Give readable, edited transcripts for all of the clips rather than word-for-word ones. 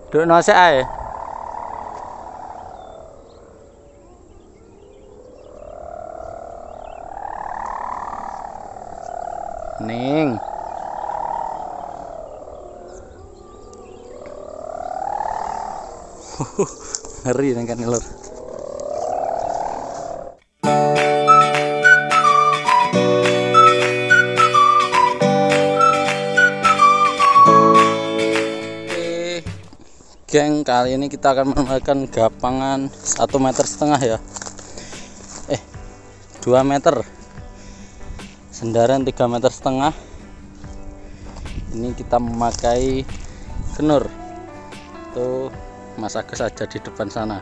Duk nosek ae. Ning. Ngeri nang kan lur. Geng, kali ini kita akan memakan gapangan 1,5 meter ya. 2 meter. Sendaran 3,5 meter. Ini kita memakai kenur. Tuh Mas Agus aja di depan sana.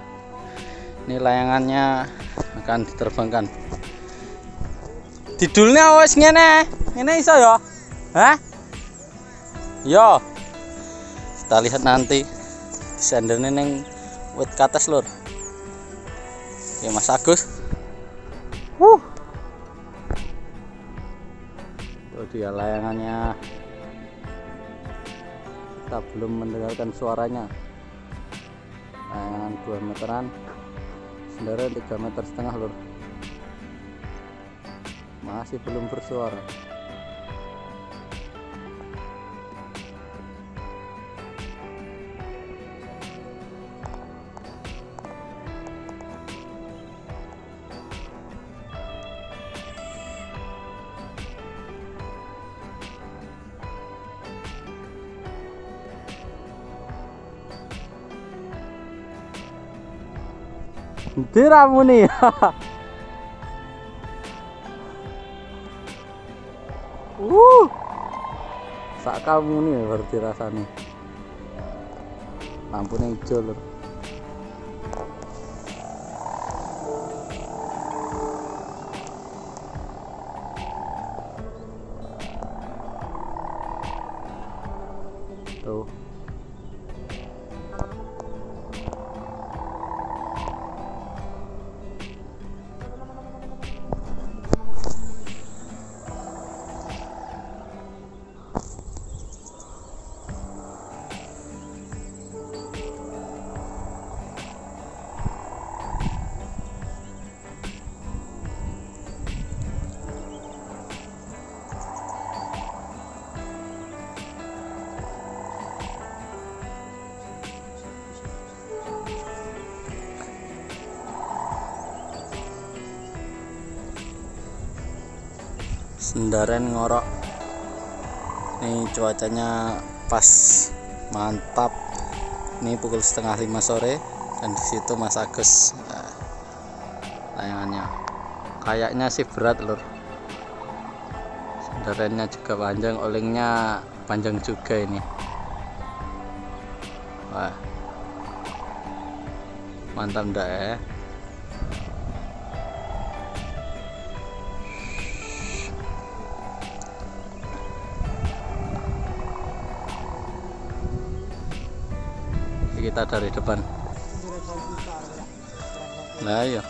Ini layangannya akan diterbangkan. Didulnya wis ngene. Ngene iso ya? Hah? Yo. Kita lihat nanti. Sendernya neng wit kates lur. Ya Mas Agus. Tuh dia layangannya. Kita belum mendengarkan suaranya. Layangan 2 meteran, sendaran 3,5 meter lur. Masih belum bersuara. Diramu nih. Sak kamu nih baru dirasani. Lampunya hijau lur. Tuh. Sendaran ngorok. Ini cuacanya pas, mantap. Ini pukul 4:30 sore dan disitu Mas Agus layangannya. Kayaknya sih berat lur. Sendarannya juga panjang, olengnya panjang juga ini. Wah, mantap ndak ya? Kita dari depan. Nah ya,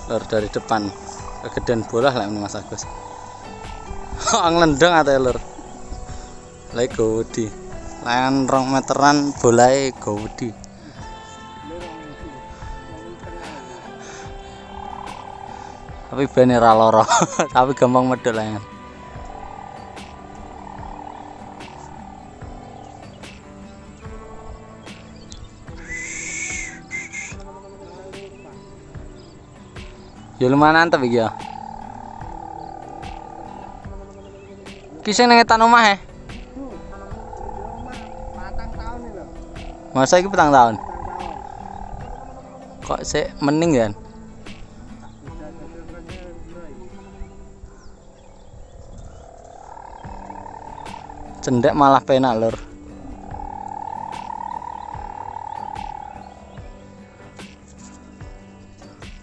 lur dari depan. Kegedean bola lah ini Mas Agus. Ngelendeng atau lur. Lagi gawudi. Layan 2 meteran bolai gawudi. Tapi bener loro. Tapi gampang medhot layan. Ya lumayan mantep iki ya. Ki sing nang etan omah ya. Masa iki 4 tahun. Kok sik mening kan? Cendek malah penak lur.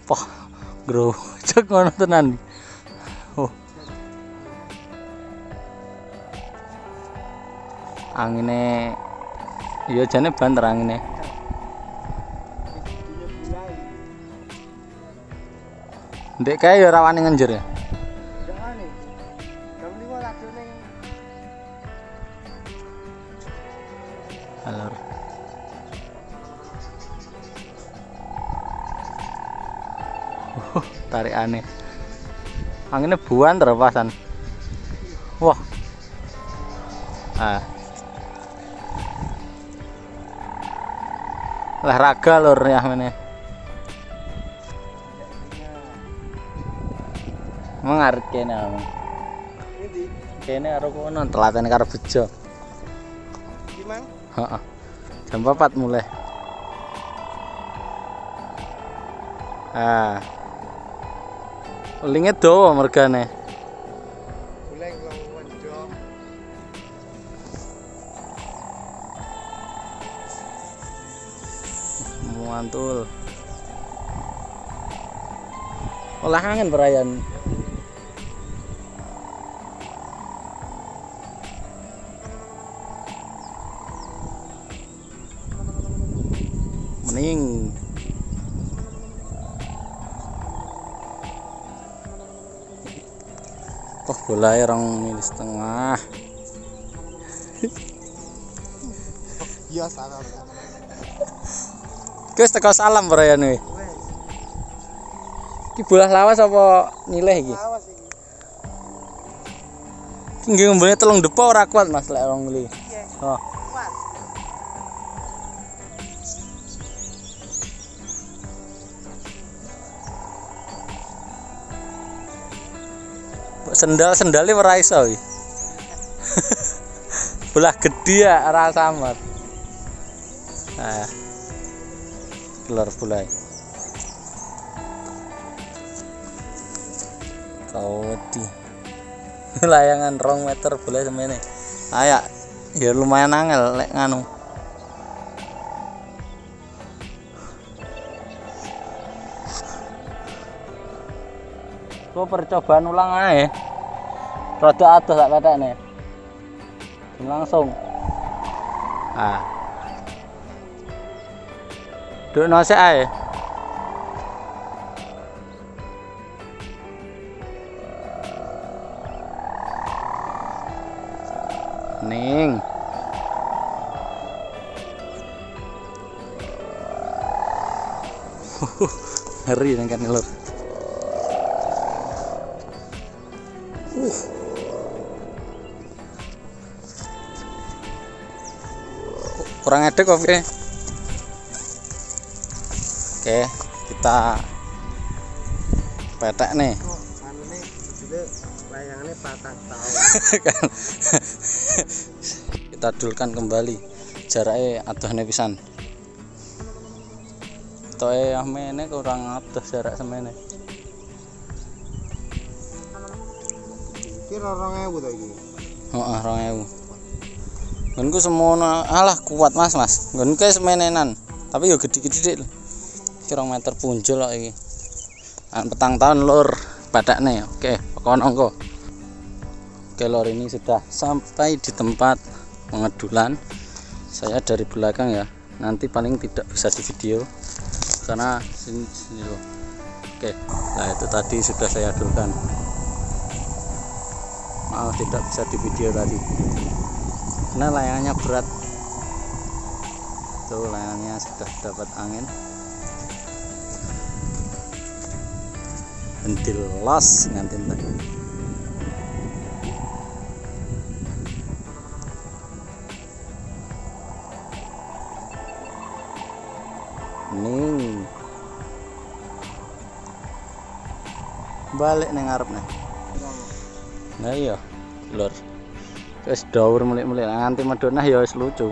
Poh, grojok ngono tenan. Oh. Angine iya jane banter angine. Ndek kae ya ora wani ngenjer ya. Alur. tarikane. Anginnya buan terpasan. Wah. Ah. Olahraga lur ya meneh. Mengarep kene amang. Endi? Kene karo kono telatene karo bejo. Iki Mang? Heeh. Jam 4 mulai. Ah. Linge dawa mergane. Boleh ngomong ndok. Mantul. Olah angin perayaan. Mening. Oh, bola rong mili setengah. Iya salah. Guys, teko salam perayaan iki. Iki bola lawas apa nilai iki? Awas iki. Iki nggih ngombene telung depo ora kuat Mas lek rong mili. Iya. Oh. Kuat. Sendal-sendale ora iso iki. Bola gedhe ya ora samar. Nah. Keluar bola. Kawedi. Layangan 2 meter bola semene. Ayak ya lumayan angel lek nganu. Kok percobaan ulang ae. Rada adoh tak petekne. Langsung. Ah. Duk nosek ae. Ning. Ngeri kan lur. Kurang edek kok Oke, kita petek nih. Kok anune jule layangane patah tahun. Kita dulkan kembali jaraknya adohne pisan. Toke amene kurang adoh jarak semene. Kira 2000 to iki. Heeh, 2000. Nggonku semono alah kuat Mas. Nggonku semenenan. Tapi yo gede-gede. Kira meter punjul kok iki. Petang tahun lur badakne. Oke, kono engko. Oke lor, ini sudah sampai di tempat pengedulan. Saya dari belakang ya. Nanti paling tidak bisa di video karena sini loh. Oke, nah itu tadi sudah saya adulkan. Maaf tidak bisa di video tadi. Karena layangannya berat. Tuh layangannya sudah dapat angin. Bentil los ngantin tadi. Ning balik neng ngarep nih. Nah iya lur wis daur melik-melik nganti medhonah ya wis lucu.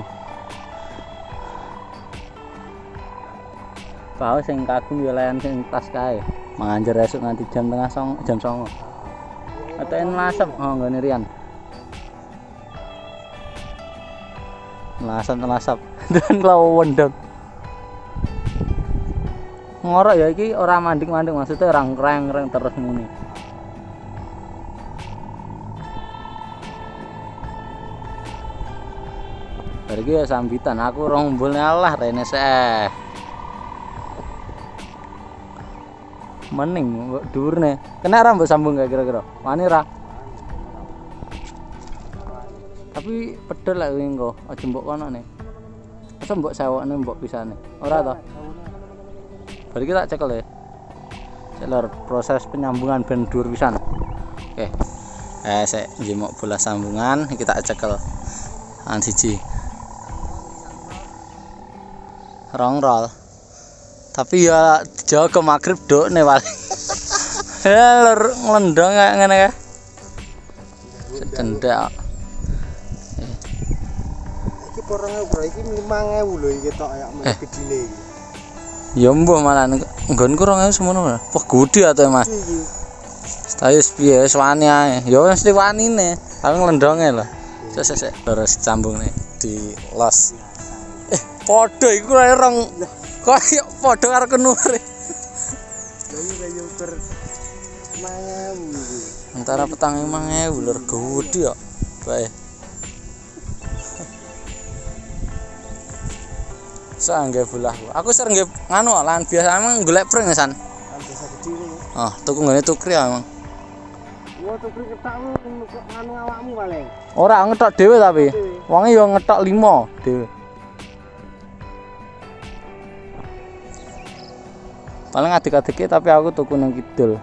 Kau sing kagum ya layan sing tas kae. Manganjar esuk nganti jam 09.30 jam 09.00. Aten lasep nggone Rian. Lasep dan lawan dong. Ngorok ya iki ora manding-manding maksudnya rang-rang terus ngene. Iki ya sambitan aku rombol ngalah rene seh. Mening dhuwurne. Kena ra mbok sambung gak kira-kira? Wani ra? Tapi pedhel lek engko, aja mbok kono ne. Masa mbok sewokne mbok pisane. Ora to? Bari kita cekel ya. Lur, proses penyambungan ben dhuwur pisan. Oke. Sik njemuk bola sambungan kita cekel. An siji. Rongrol. Tapi ya jaga magrib dok nih paling. Lur nglendong kayak ngene kae. Cendak. Iki porongnya bro, iki 5.000 lho iki tok ya men gedine iki. Ya mbuh malah nggonku 2.000 semono. Wah gede atuh Mas. Stayus piye wis wani ae. Ya mesti wanine. Paling nglendonge lho. Sik terus sambungne di los. Padha iku ae rong koyo padha karo kenur. Lha iki kaya ukur 5.000 iki. Antara petang 5.000 lur gede kok. Bae. Sangge bolah. Aku sering nggih nganu lan biasa emang golek pring san. Kan biasa gede iki. Oh, tuku nggone tukri ya emang. Wo tukri ketakmu nganu awakmu paling. Ora ngetok dhewe tapi. Wonge yo ngetok 5 dhewe. Paling adik-adiknya tapi aku tuku nang kidul.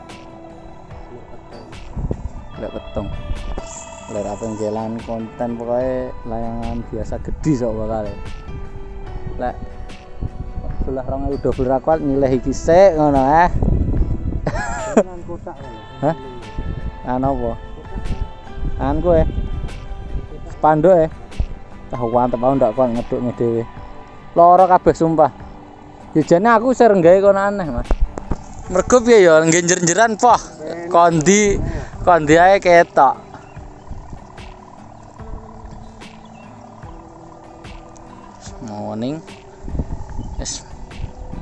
Lek peteng. Lek apa jalan konten pokoknya layangan biasa gede sok bakal. Lek belah 2.000 aku nyileh iki sik ngono Dengan kotak lho. Hah? Anu apa? An kowe. Spanduk Tah wantep aku ndak kon ngedukne dhewe. Lara kabeh sumpah. Ya jane aku sering gawe kono aneh, Mas. Mergo piye ya nggih njer-njeran poh. Kondi ae ketok. Morning. Wis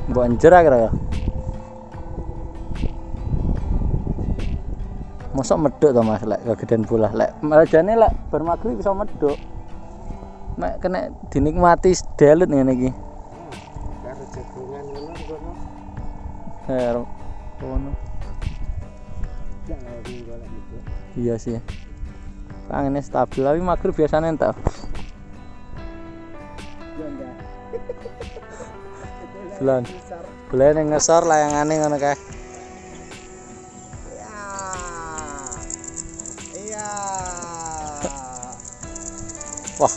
mbok njer kira ya. Mosok medhuk to Mas lek kegedean bola. Lek jane lek bar magrib bisa medhuk. Nek kena dinikmati sedelut ngene iki. Karo jagongan ngono kono. Kono. Ya iki golek itu. Iya sih. Angene stabil tapi magrib biasane entek. Ya enggak. Bulan. Bulan yang ngesor layangane ngono kae. Iya. Wah,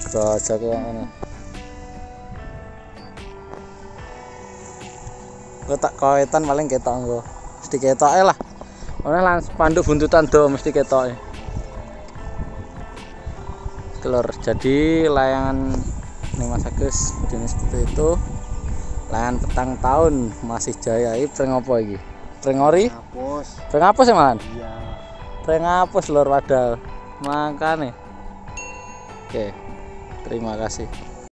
gojok yang ini. Gue tak kawetan paling ketok engko. Mesti ketoke lah. Ono lan spanduk buntutan do mesti ketoke. Kelur. Jadi layangan ning Mas Agus jenis seperti itu. Layangan petang tahun masih jaya. Iki pring apa iki? Pring ori? Hapus. Pring apus ya, Man? Iya. Pring apus lur padahal. Makane. Oke. Terima kasih.